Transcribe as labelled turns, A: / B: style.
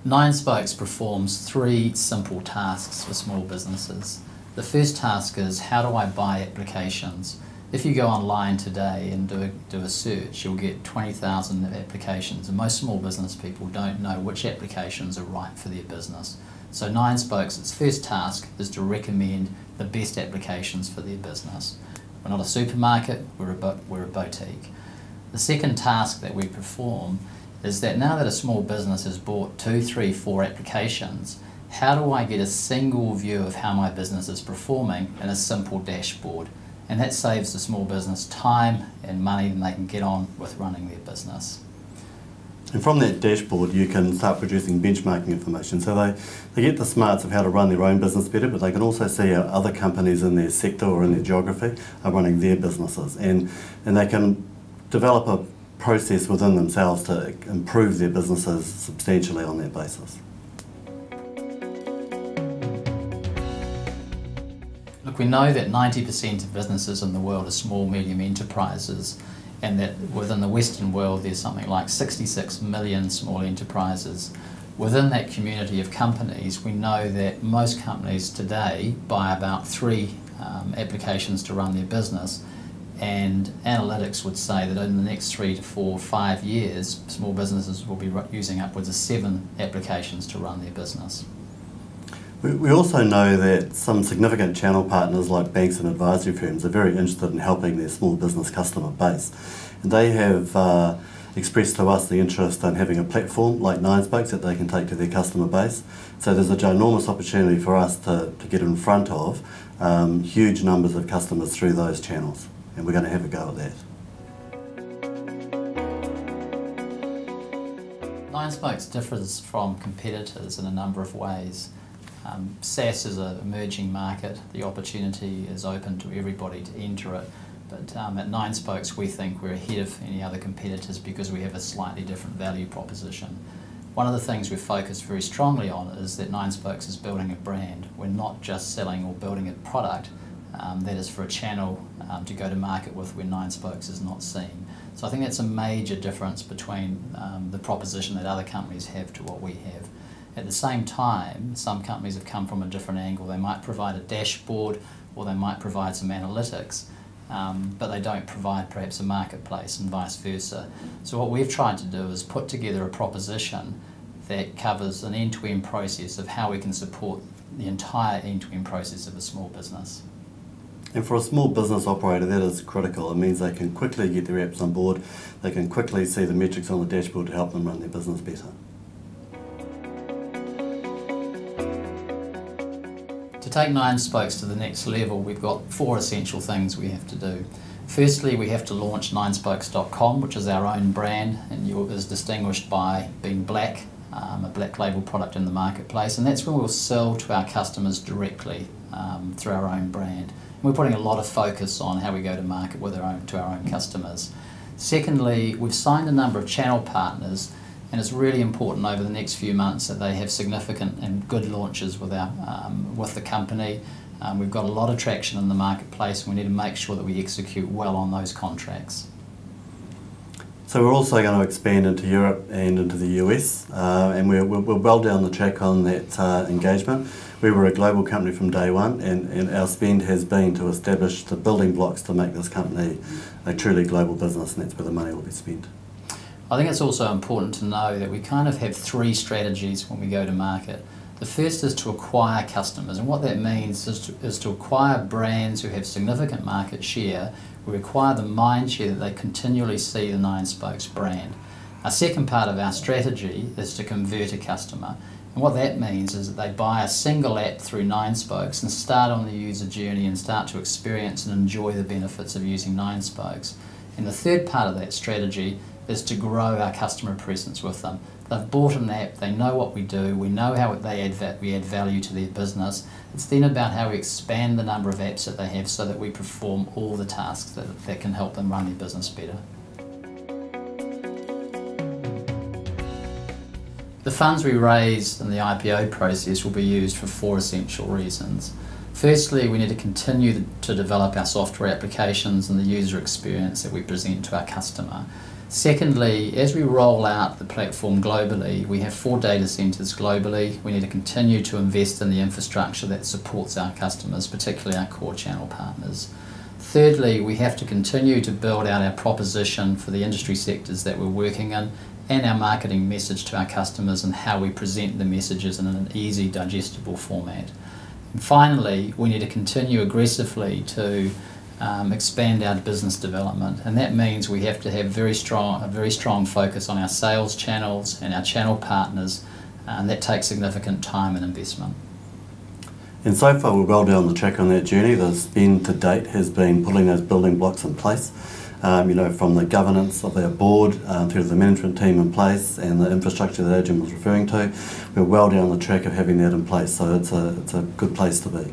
A: Nine Spokes performs three simple tasks for small businesses. The first task is, how do I buy applications? If you go online today and do a search, you'll get 20,000 applications, and most small business people don't know which applications are right for their business. So Nine Spokes, its first task is to recommend the best applications for their business. We're not a supermarket, we're a boutique. The second task that we perform is that now that a small business has bought 2, 3, 4 applications, how do I get a single view of how my business is performing in a simple dashboard? And that saves the small business time and money, and they can get on with running their business.
B: And from that dashboard you can start producing benchmarking information. So they get the smarts of how to run their own business better, but they can also see how other companies in their sector or in their geography are running their businesses. And they can develop a process within themselves to improve their businesses substantially on that basis.
A: Look, we know that 90% of businesses in the world are small, medium enterprises, and that within the Western world there's something like 66 million small enterprises. Within that community of companies, we know that most companies today buy about 3 applications to run their business, and analytics would say that in the next 3 to 4, 5 years, small businesses will be using upwards of 7 applications to run their business.
B: We also know that some significant channel partners like banks and advisory firms are very interested in helping their small business customer base. And they have expressed to us the interest in having a platform like Nine Spokes that they can take to their customer base. So there's a ginormous opportunity for us to get in front of huge numbers of customers through those channels. And we're going to have a go at that.
A: Nine Spokes differs from competitors in a number of ways. SaaS is an emerging market. The opportunity is open to everybody to enter it. But at Nine Spokes we think we're ahead of any other competitors because we have a slightly different value proposition. One of the things we've focused very strongly on is that Nine Spokes is building a brand. We're not just selling or building a product that is for a channel to go to market with where Nine Spokes is not seen. So I think that's a major difference between the proposition that other companies have to what we have. At the same time, some companies have come from a different angle. They might provide a dashboard or they might provide some analytics, but they don't provide perhaps a marketplace and vice versa. So what we've tried to do is put together a proposition that covers an end-to-end process of how we can support the entire end-to-end process of a small business.
B: And for a small business operator, that is critical. It means they can quickly get their apps on board, they can quickly see the metrics on the dashboard to help them run their business better.
A: To take Nine Spokes to the next level, we've got 4 essential things we have to do. Firstly, we have to launch ninespokes.com, which is our own brand and is distinguished by being black, a black label product in the marketplace, and that's where we'll sell to our customers directly through our own brand. And we're putting a lot of focus on how we go to market with to our own customers. Secondly, we've signed a number of channel partners, and it's really important over the next few months that they have significant and good launches with the company. We've got a lot of traction in the marketplace, and we need to make sure that we execute well on those contracts.
B: So we're also going to expand into Europe and into the US, and we're well down the track on that engagement. We were a global company from day one, and our spend has been to establish the building blocks to make this company a truly global business, and that's where the money will be spent.
A: I think it's also important to know that we kind of have 3 strategies when we go to market. The first is to acquire customers, and what that means is to acquire brands who have significant market share. We acquire the mind share that they continually see the Nine Spokes brand. Our second part of our strategy is to convert a customer, and what that means is that they buy a single app through Nine Spokes and start on the user journey and start to experience and enjoy the benefits of using Nine Spokes. And the third part of that strategy is to grow our customer presence with them. They've bought an app, they know what we do, we know how we add value to their business. It's then about how we expand the number of apps that they have so that we perform all the tasks that can help them run their business better. The funds we raised in the IPO process will be used for 4 essential reasons. Firstly, we need to continue to develop our software applications and the user experience that we present to our customer. Secondly, as we roll out the platform globally, we have 4 data centres globally. We need to continue to invest in the infrastructure that supports our customers, particularly our core channel partners. Thirdly, we have to continue to build out our proposition for the industry sectors that we're working in and our marketing message to our customers and how we present the messages in an easy, digestible format. And finally, we need to continue aggressively to expand our business development, and that means we have to have a very strong focus on our sales channels and our channel partners, and that takes significant time and investment.
B: And so far we're well down the track on that journey. The spend to date has been putting those building blocks in place, from the governance of our board through to the management team in place and the infrastructure that Adrian was referring to. We're well down the track of having that in place, so it's a good place to be.